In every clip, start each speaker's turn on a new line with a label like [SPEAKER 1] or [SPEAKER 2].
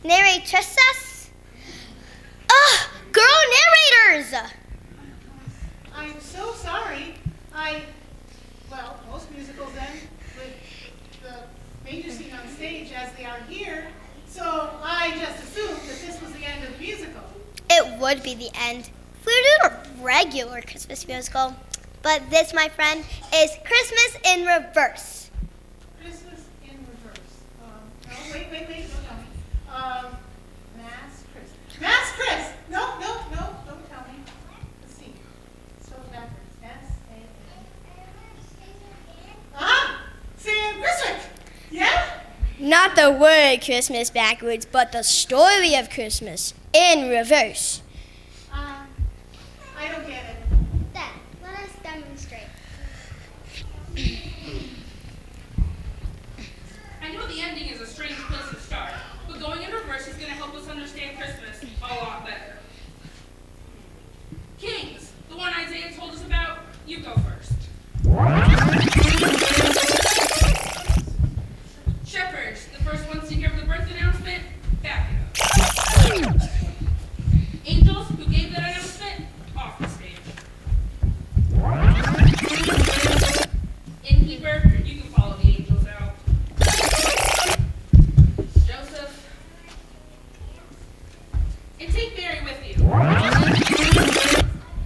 [SPEAKER 1] Narratresses? Ugh! Girl narrators!
[SPEAKER 2] I'm so sorry. Well, most musicals end with the major scene on stage as they are here, so I just assumed that this was the end of the musical.
[SPEAKER 1] It would be the end if we were doing a regular Christmas musical. But this, my friend, is Christmas in reverse.
[SPEAKER 2] Christmas in reverse. No, wait, don't tell me. Mass Chris. Mass Chris! No, don't tell me. Let's see. Spell it backwards. S-A-N. Sam Christwick! Yeah?
[SPEAKER 1] Not the word Christmas backwards, but the story of Christmas in reverse.
[SPEAKER 2] I don't get it.
[SPEAKER 3] Then, let us demonstrate. you go first. Shepherds, the first ones to hear the birth announcement, back it up. Angels, who gave that announcement, off the stage. Innkeeper, you can follow the angels out. Joseph, and take Mary with you.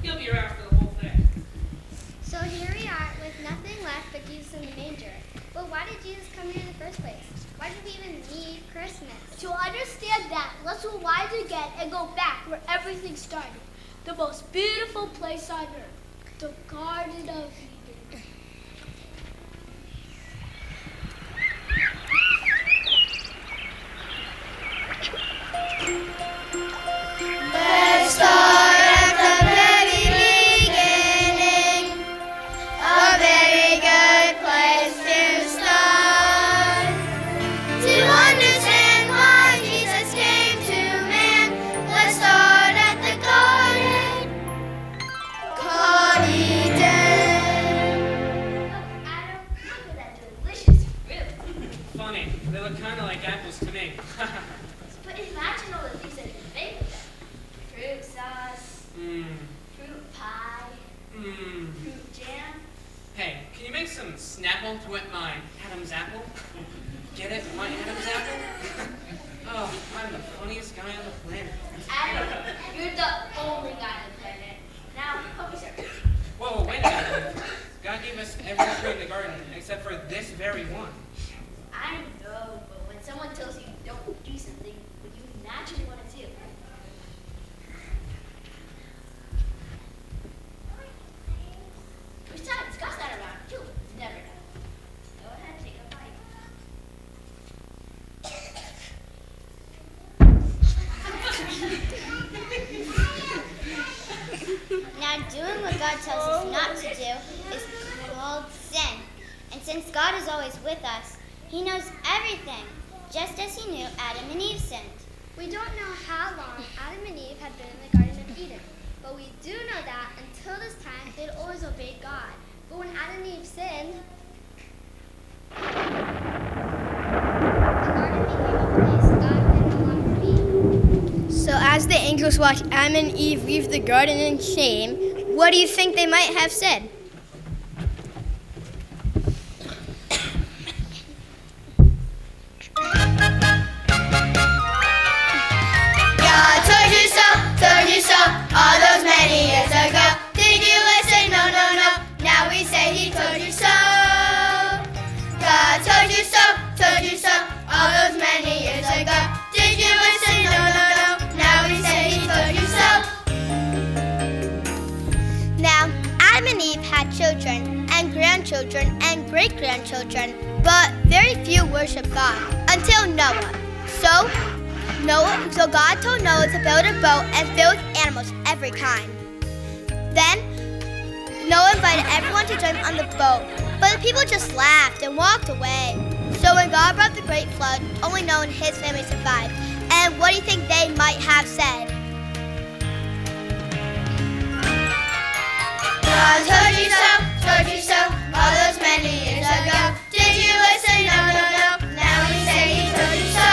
[SPEAKER 3] He'll be around for the whole thing.
[SPEAKER 1] So here we are with nothing left but Jesus in the manger. But why did Jesus come here in the first place? Why did we even need Christmas?
[SPEAKER 4] To understand that, let's rewind again and go back where everything started. The most beautiful place on earth, the Garden of Eden.
[SPEAKER 1] Let's start at the very beginning. A very good place to start. To understand why Jesus came to man, let's start at the garden called Eden.
[SPEAKER 4] Adam, look at that delicious fruit.
[SPEAKER 5] Funny, they look kind of like apples to me.
[SPEAKER 4] But imagine all the things that you can make with them. Fruit sauce, fruit pie, fruit jam.
[SPEAKER 5] Hey, can you make some Snapple to wet my Adam's apple? Get it? My Adam's apple? Oh, I'm the funniest guy on the planet.
[SPEAKER 4] Adam, you're the only guy on the planet. Now, help me, sir.
[SPEAKER 5] Whoa, wait a minute. God gave us every tree in the garden except for this very one.
[SPEAKER 4] I know, but when someone tells you don't do something, what you naturally want to do. We still haven't discussed that around children. Never know. Go ahead, take a bite.
[SPEAKER 1] Now, doing what God tells us not to do is called sin. And since God is always with us, He knows everything, just as He knew Adam and Eve sinned.
[SPEAKER 6] We don't know how long Adam and Eve had been in the Garden of Eden, but we do know that until this time they'd always obeyed God. But when Adam and Eve sinned, the garden became a place God could no longer be.
[SPEAKER 7] So as the angels watched Adam and Eve leave the garden in shame, what do you think they might have said?
[SPEAKER 1] God told you so, all those many years ago. Did you listen? No, no, no. Now we say He told you so. God told you so, all those many years ago. Did you listen? No, no, no. Now we say He told you so. Now, Adam and Eve had children and grandchildren and great-grandchildren, but very few worshiped God until Noah. So God told Noah to build a boat and fill with animals of every kind. Then Noah invited everyone to join on the boat, but the people just laughed and walked away. So when God brought the great flood, only Noah and his family survived. And what do you think they might have said? God told you so, all those many years ago. Did you listen? No, no, no. Now we say He told you so.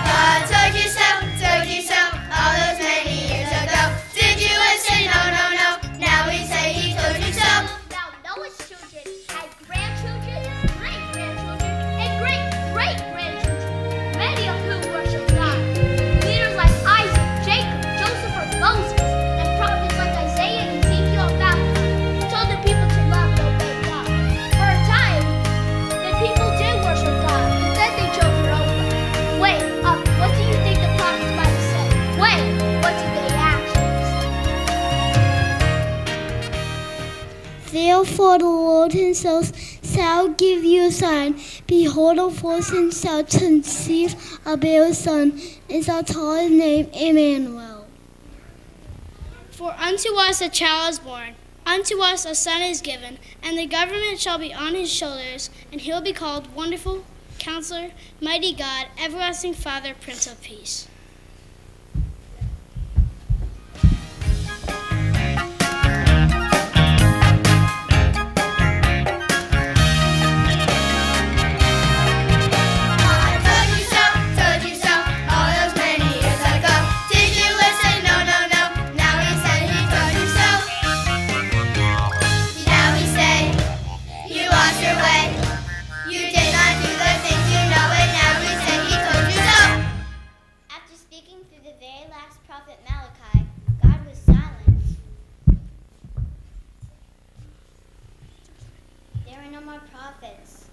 [SPEAKER 1] God told you so, all those many years ago. Did you listen? No, no, no. Now we say He told you so.
[SPEAKER 4] Now, Noah's children had grandchildren, great-grandchildren, and great-great-grandchildren, many of whom worshiped God. Leaders like Isaac, Jacob, Joseph, or Moses, and prophets like Isaiah, Ezekiel, and Malachi told the people to love and obey God. For a time, the people did worship God, but then they chose their own way. Wait, what do you think the prophets might have said? Wait, what did they actually say?
[SPEAKER 6] Therefore the Lord Himself shall give you a sign. Behold, a virgin shall conceive and bear a son, and shall call His name Emmanuel.
[SPEAKER 8] For unto us a child is born, unto us a son is given, and the government shall be on His shoulders, and He will be called Wonderful, Counselor, Mighty God, Everlasting Father, Prince of Peace.
[SPEAKER 6] very last prophet Malachi, God was silent. There were no more prophets,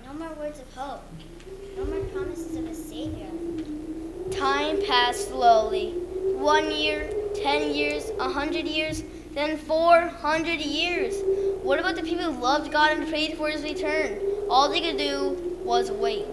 [SPEAKER 6] no more words of hope, no more promises of a Savior.
[SPEAKER 7] Time passed slowly. 1 year, 10 years, 100 years, then 400 years. What about the people who loved God and prayed for his return? All they could do was wait.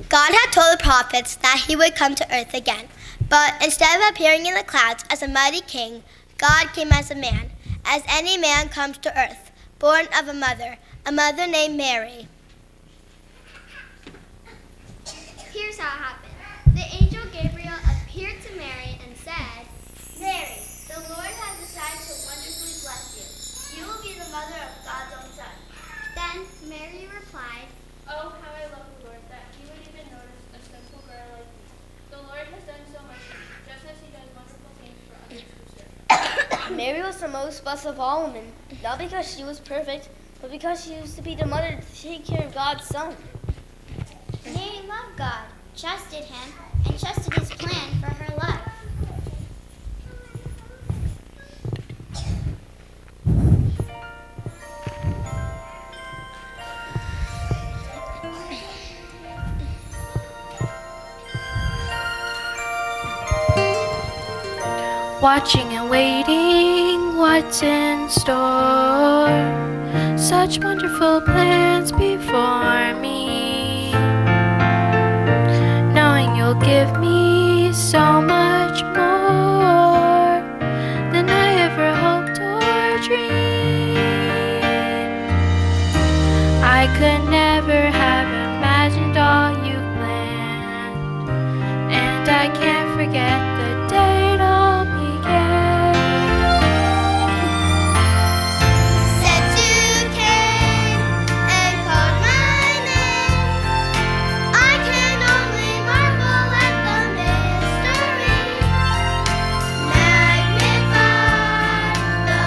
[SPEAKER 1] God had told the prophets that he would come to earth again, but instead of appearing in the clouds as a mighty king, God came as a man, as any man comes to earth, born of a mother named Mary.
[SPEAKER 6] Here's how it happened. The angel Gabriel appeared to Mary and said, Mary, the Lord has decided to wonderfully bless you. You will be the mother of God's own son. Then Mary replied,
[SPEAKER 4] Oh, how I love the Lord, that he would even notice a simple girl like me. The Lord has done so much for me, just as he does wonderful things for others who serve.
[SPEAKER 7] Mary was the most blessed of all women, not because she was perfect, but because she used to be the mother to take care of God's son.
[SPEAKER 6] Mary loved God, trusted him, and trusted his plan for her life.
[SPEAKER 9] Watching and waiting, what's in store? Such wonderful plans before me. Knowing you'll give me so much more than I ever hoped or dreamed. I could never have imagined all you planned, and I can't forget the day it all began.
[SPEAKER 1] Since you came and called my name, I can only marvel at the mystery. Magnify the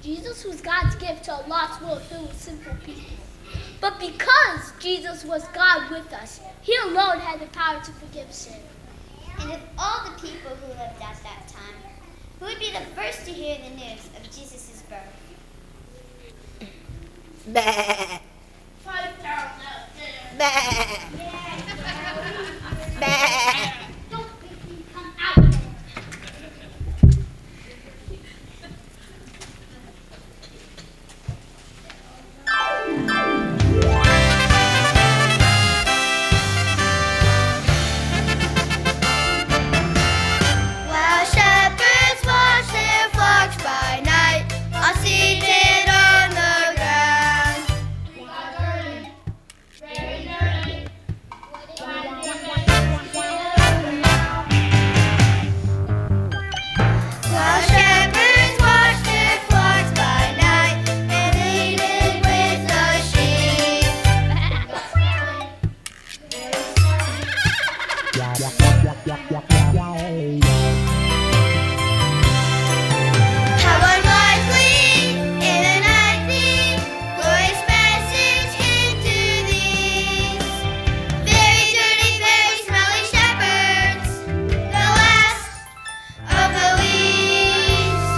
[SPEAKER 4] Jesus was God's gift to a lost world filled with sinful people. But because Jesus was God with us, he alone had the power to forgive sin.
[SPEAKER 6] And of all the people who lived at that time, who would be the first to hear the news of Jesus' birth?
[SPEAKER 2] 5,000 out there.
[SPEAKER 4] Don't make me come out there.
[SPEAKER 1] While shepherds watch their flocks by night, all seated on the ground. While shepherds watch their flocks by night, and leading with the sheep. How unlikely in a nightly glorious message came to these very dirty, very smelly shepherds, the last of the leaves.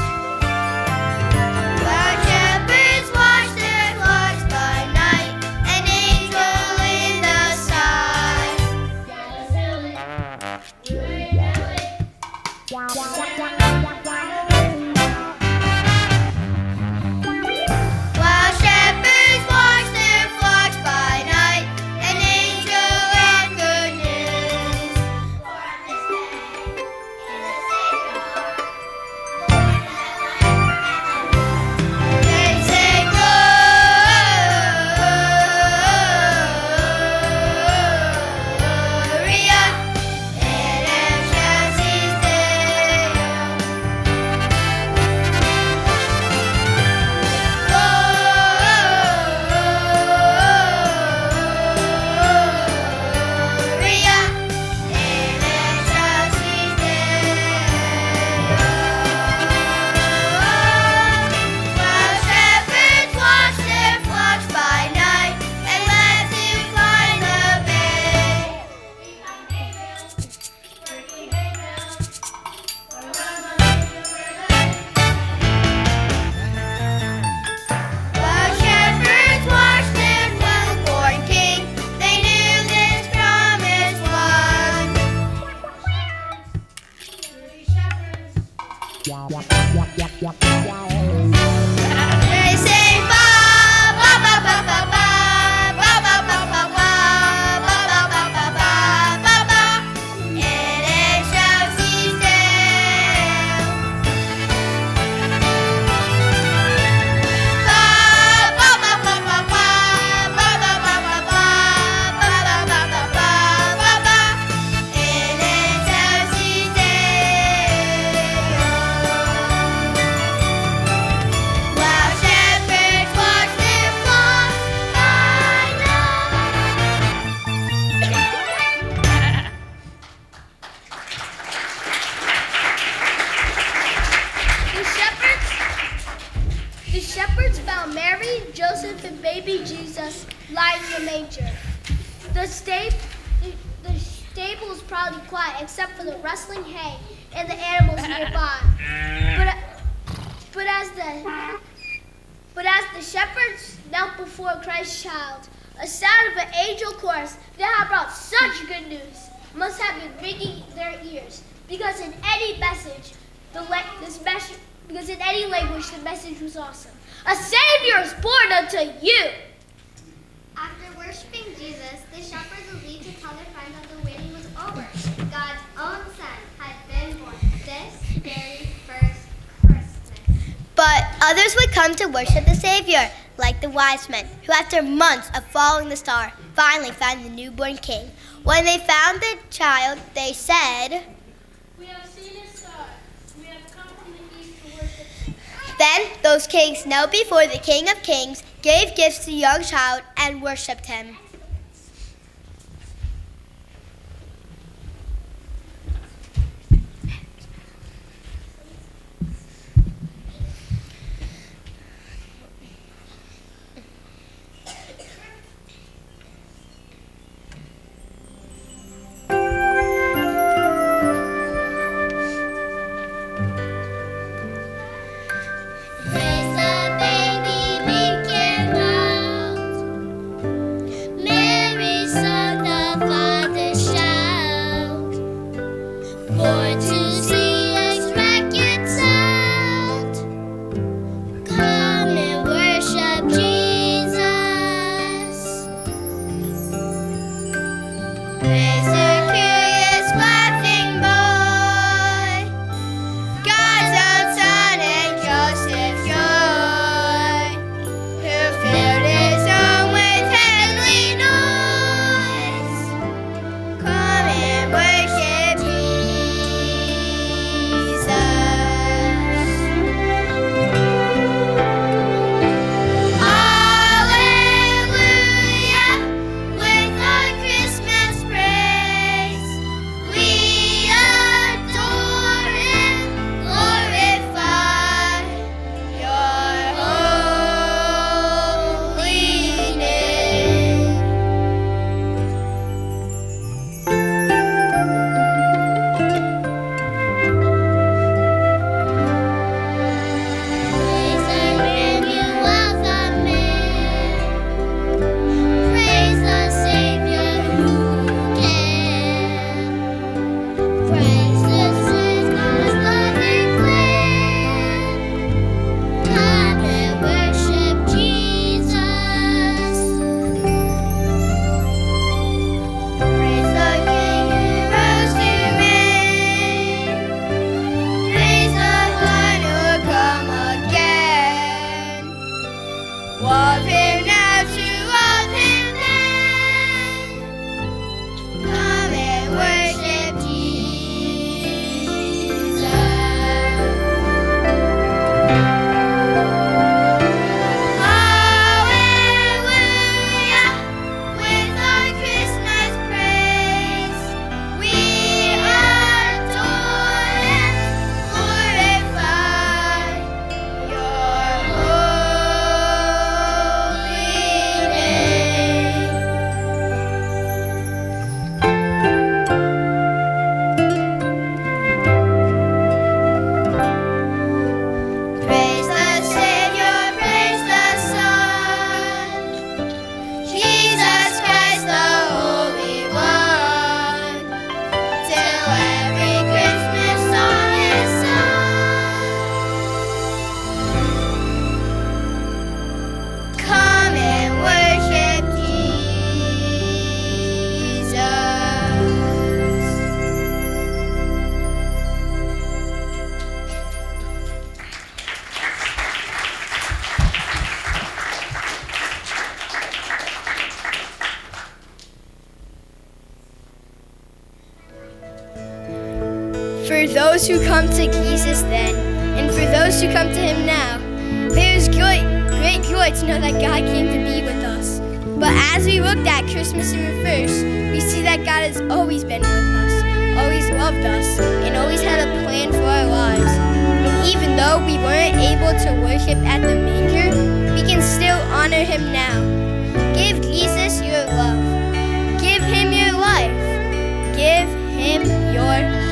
[SPEAKER 1] While shepherds watch their flocks by night, an angel in the sky. While shepherds watch their flocks by night, an angel and good news. Born this day is a Savior, they say Gloria in excelsis Deo. Gloria in excelsis Deo. While shepherds watch their flocks by night and let them climb the bay. While shepherds watched their newborn king, they knew this promised one. They say ba ba ba ba ba ba ba ba ba ba ba ba ba ba ba ba ba ba in excelsis Deo. Ba ba ba ba ba ba ba ba ba ba ba ba ba ba ba ba ba in excelsis Deo. While shepherds watch their flocks by
[SPEAKER 4] The shepherds found Mary, Joseph, and baby Jesus lying in the manger. The stable was probably quiet except for the rustling hay and the animals nearby. But as the shepherds knelt before Christ's child, a sound of an angel chorus that had brought such good news must have been ringing their ears, because in any message, because in any language, the message was awesome. A Savior is born unto you.
[SPEAKER 6] After worshiping Jesus, the shepherds would leave to tell their friends that the waiting was over. God's own Son had been born this very first Christmas.
[SPEAKER 1] But others would come to worship the Savior, like the wise men, who after months of following the star, finally found the newborn king. When they found the child, they said,
[SPEAKER 8] We have seen his star. We have come from the east to worship him.
[SPEAKER 1] Then those kings knelt before the King of Kings, gave gifts to the young child, and worshipped him.
[SPEAKER 7] For those who come to Jesus then, and for those who come to him now, there is great joy to know that God came to be with us. But as we looked at Christmas in reverse, we see that God has always been with us, always loved us, and always had a plan for our lives. And even though we weren't able to worship at the manger, we can still honor him now. Give Jesus your love. Give him your life. Give him your heart.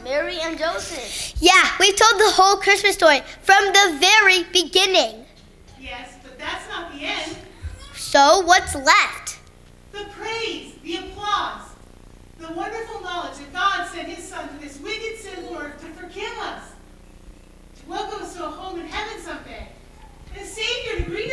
[SPEAKER 7] Mary and Joseph.
[SPEAKER 1] Yeah, we've told the whole Christmas story from the very beginning.
[SPEAKER 2] Yes, but that's not the end.
[SPEAKER 1] So what's left?
[SPEAKER 2] The praise, the applause, the wonderful knowledge that God sent his son to this wicked sin world to forgive us, to welcome us to a home in heaven someday, and a Savior to greet